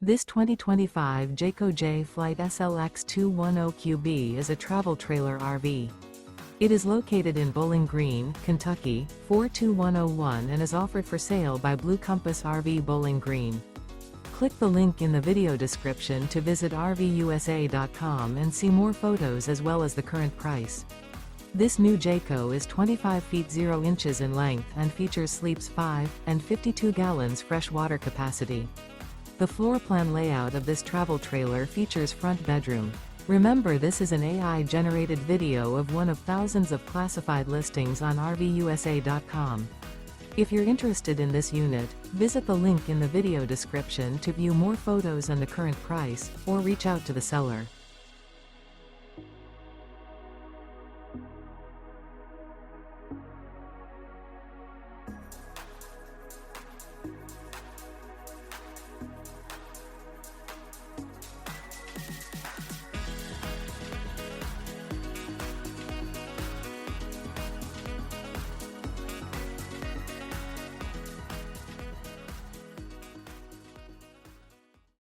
This 2025 Jayco Jay Flight SLX 210QB is a travel trailer RV. It is located in Bowling Green, Kentucky, 42101 and is offered for sale by Blue Compass RV Bowling Green. Click the link in the video description to visit RVUSA.com and see more photos as well as the current price. This new Jayco is 25 feet 0 inches in length and features sleeps 5 and 52 gallons fresh water capacity. The floor plan layout of this travel trailer features front bedroom. Remember, this is an AI-generated video of one of thousands of classified listings on RVUSA.com. If you're interested in this unit, visit the link in the video description to view more photos and the current price, or reach out to the seller.